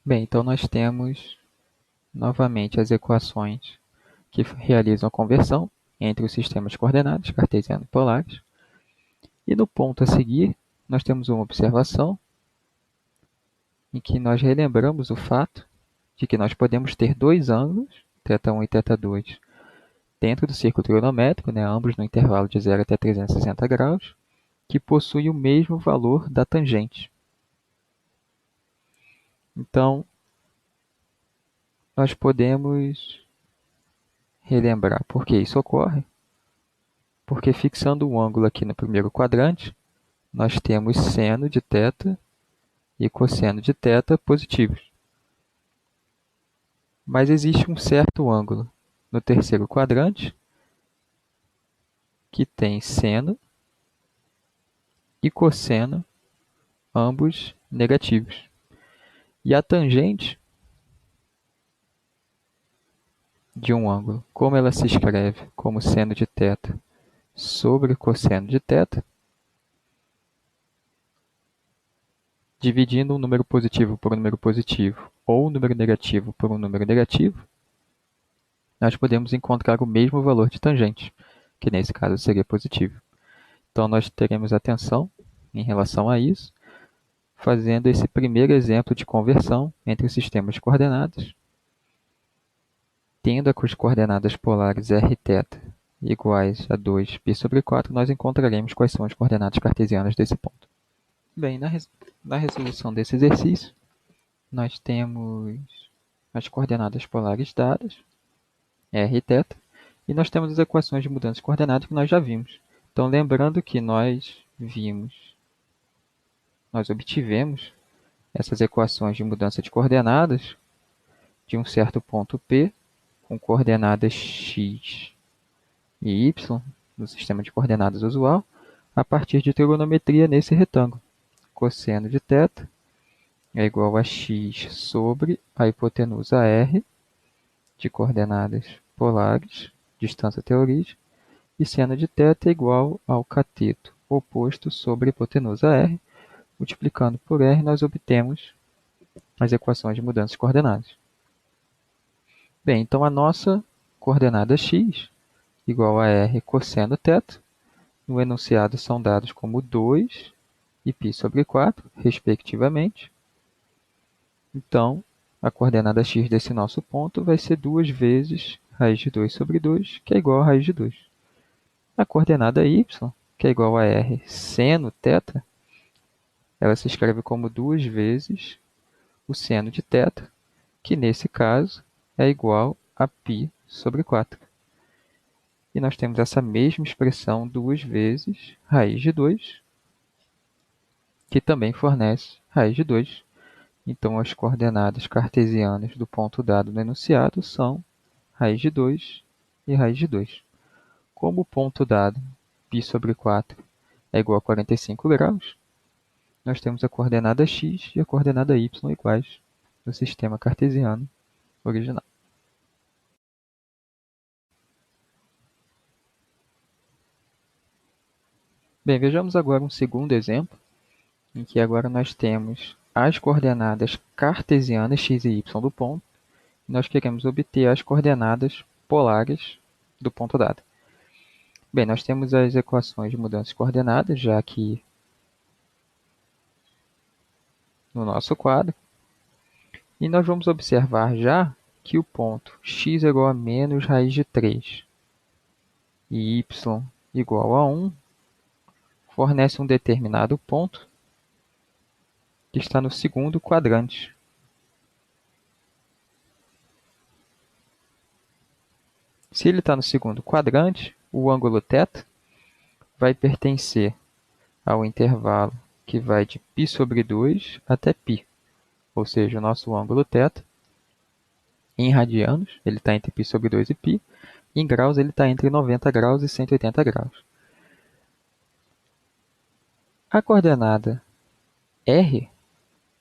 Bem, então nós temos novamente as equações que realizam a conversão entre os sistemas de coordenadas cartesiano e polares. E no ponto a seguir, nós temos uma observação em que nós relembramos o fato de que nós podemos ter dois ângulos, θ1 e θ2, dentro do círculo trigonométrico, ambos no intervalo de 0 até 360 graus, que possuem o mesmo valor da tangente. Então, nós podemos relembrar por que isso ocorre, porque fixando um ângulo aqui no primeiro quadrante, nós temos seno de θ e cosseno de θ positivos. Mas existe um certo ângulo no terceiro quadrante que tem seno e cosseno, ambos negativos. E a tangente de um ângulo, como ela se escreve como seno de θ sobre cosseno de θ, dividindo um número positivo por um número positivo ou um número negativo por um número negativo, nós podemos encontrar o mesmo valor de tangente, que nesse caso seria positivo. Então, nós teremos atenção em relação a isso, fazendo esse primeiro exemplo de conversão entre sistemas de coordenadas, tendo as coordenadas polares rθ iguais a 2π sobre 4, nós encontraremos quais são as coordenadas cartesianas desse ponto. Bem, na resolução desse exercício, nós temos as coordenadas polares dadas, r e θ, e nós temos as equações de mudança de coordenadas que nós já vimos. Então, lembrando que nós obtivemos essas equações de mudança de coordenadas de um certo ponto P, com coordenadas x e y, no sistema de coordenadas usual, a partir de trigonometria nesse retângulo. Cosseno de θ é igual a x sobre a hipotenusa r, de coordenadas polares, distância até a origem, e seno de θ é igual ao cateto oposto sobre a hipotenusa r. Multiplicando por r, nós obtemos as equações de mudança de coordenadas. Bem, então a nossa coordenada x igual a r cosseno θ, no enunciado são dados como 2 e π sobre 4, respectivamente. Então, a coordenada x desse nosso ponto vai ser 2 vezes raiz de 2 sobre 2, que é igual a raiz de 2. A coordenada y, que é igual a r seno θ, ela se escreve como 2 vezes o seno de θ, que nesse caso é igual a π sobre 4. E nós temos essa mesma expressão 2 vezes raiz de 2, que também fornece raiz de 2. Então, as coordenadas cartesianas do ponto dado no enunciado são raiz de 2 e raiz de 2. Como o ponto dado, π sobre 4, é igual a 45 graus, nós temos a coordenada x e a coordenada y iguais no sistema cartesiano original. Bem, vejamos agora um segundo exemplo, em que agora nós temos as coordenadas cartesianas x e y do ponto, e nós queremos obter as coordenadas polares do ponto dado. Bem, nós temos as equações de mudança de coordenadas já aqui no nosso quadro, e nós vamos observar já que o ponto x é igual a menos raiz de 3 e y igual a 1 fornece um determinado ponto que está no segundo quadrante. Se ele está no segundo quadrante, o ângulo θ vai pertencer ao intervalo que vai de π sobre 2 até π, ou seja, o nosso ângulo θ, em radianos, ele está entre π sobre 2 e π, em graus ele está entre 90 graus e 180 graus. A coordenada r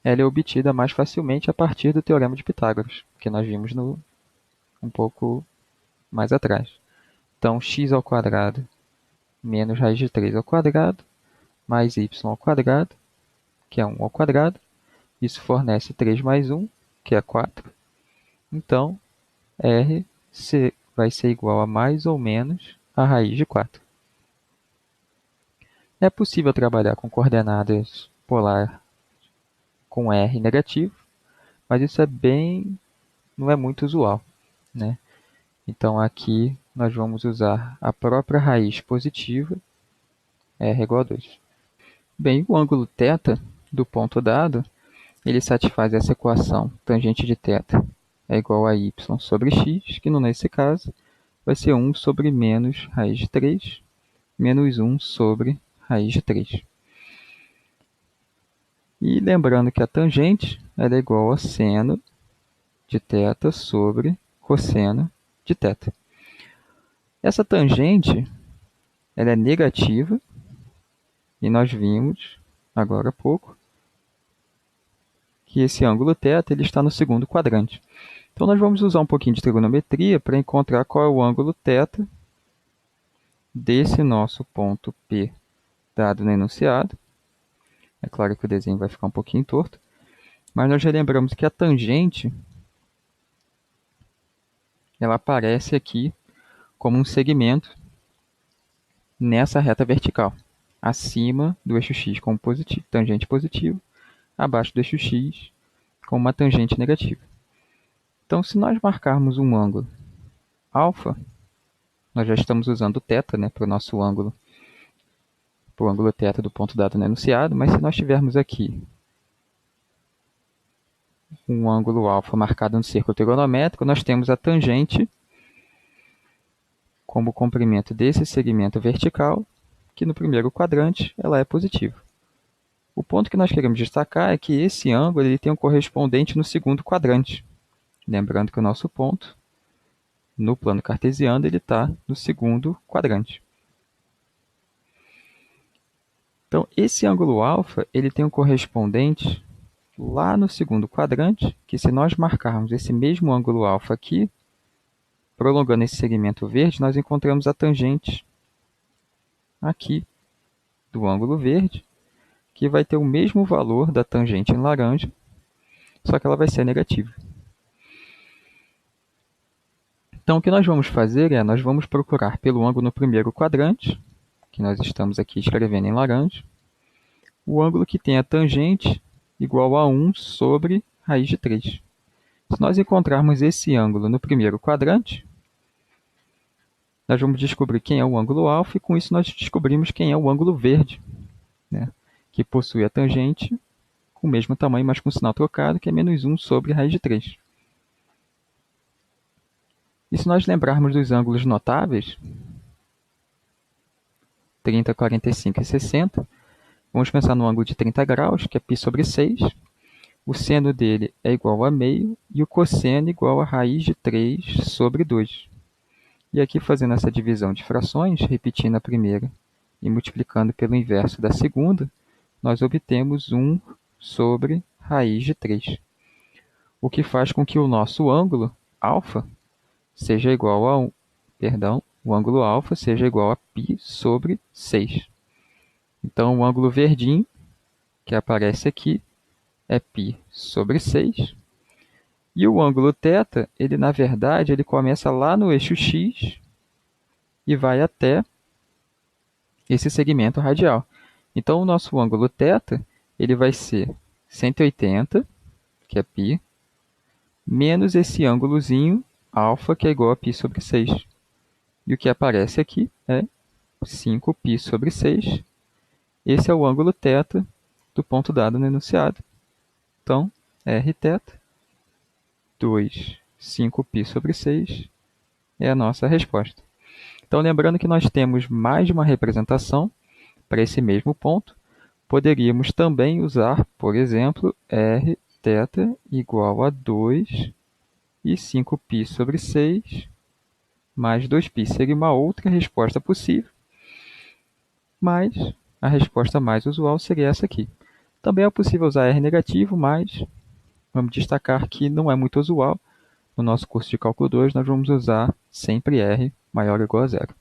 ela é obtida mais facilmente a partir do Teorema de Pitágoras, que nós vimos um pouco mais atrás. Então, x ao quadrado menos raiz de 3 ao quadrado, mais y ao quadrado, que é 1 ao quadrado. Isso fornece 3 mais 1, que é 4. Então, R vai ser igual a mais ou menos a raiz de 4. É possível trabalhar com coordenadas polar com R negativo, mas isso não é muito usual, né? Então, aqui nós vamos usar a própria raiz positiva, R igual a 2. Bem, o ângulo θ do ponto dado, ele satisfaz essa equação tangente de θ é igual a y sobre x, que nesse caso vai ser 1 sobre menos raiz de 3, menos 1 sobre raiz de 3. E lembrando que a tangente ela é igual a seno de θ sobre cosseno de θ. Essa tangente ela é negativa, e nós vimos, agora há pouco, que esse ângulo θ ele está no segundo quadrante. Então, nós vamos usar um pouquinho de trigonometria para encontrar qual é o ângulo θ desse nosso ponto P dado no enunciado. É claro que o desenho vai ficar um pouquinho torto, mas nós já lembramos que a tangente ela aparece aqui como um segmento nessa reta vertical, acima do eixo x com tangente positivo, abaixo do eixo x com uma tangente negativa. Então, se nós marcarmos um ângulo alfa, nós já estamos usando θ, né, para o nosso ângulo, para o ângulo θ do ponto dado no enunciado, mas se nós tivermos aqui um ângulo alfa marcado no círculo trigonométrico, nós temos a tangente como comprimento desse segmento vertical, que no primeiro quadrante ela é positiva. O ponto que nós queremos destacar é que esse ângulo ele tem um correspondente no segundo quadrante. Lembrando que o nosso ponto, no plano cartesiano, ele está no segundo quadrante. Então, esse ângulo alfa ele tem um correspondente lá no segundo quadrante, que se nós marcarmos esse mesmo ângulo alfa aqui, prolongando esse segmento verde, nós encontramos a tangente aqui do ângulo verde, que vai ter o mesmo valor da tangente em laranja, só que ela vai ser negativa. Então, o que nós vamos fazer é, nós vamos procurar pelo ângulo no primeiro quadrante, que nós estamos aqui escrevendo em laranja, o ângulo que tem a tangente igual a 1 sobre raiz de 3. Se nós encontrarmos esse ângulo no primeiro quadrante, nós vamos descobrir quem é o ângulo alfa, e com isso nós descobrimos quem é o ângulo verde, né, que possui a tangente com o mesmo tamanho, mas com o sinal trocado, que é menos 1 sobre raiz de 3. E se nós lembrarmos dos ângulos notáveis, 30, 45 e 60, vamos pensar no ângulo de 30 graus, que é π sobre 6. O seno dele é igual a meio e o cosseno igual a raiz de 3 sobre 2. E aqui, fazendo essa divisão de frações, repetindo a primeira e multiplicando pelo inverso da segunda, nós obtemos 1 sobre raiz de 3. O que faz com que o nosso ângulo alfa seja igual a o ângulo alfa seja igual a π sobre 6. Então, o ângulo verdinho, que aparece aqui, é π sobre 6. E o ângulo θ, ele, na verdade, ele começa lá no eixo x e vai até esse segmento radial. Então, o nosso ângulo θ ele vai ser 180, que é π, menos esse ângulozinho alfa, que é igual a π sobre 6. E o que aparece aqui é 5π sobre 6. Esse é o ângulo θ do ponto dado no enunciado. Então, Rθ, 2, 5π sobre 6 é a nossa resposta. Então, lembrando que nós temos mais de uma representação para esse mesmo ponto, poderíamos também usar, por exemplo, Rθ igual a 2 e 5π sobre 6 mais 2π. Seria uma outra resposta possível, mas a resposta mais usual seria essa aqui. Também é possível usar R negativo, mas vamos destacar que não é muito usual. No nosso curso de cálculo 2, nós vamos usar sempre R maior ou igual a zero.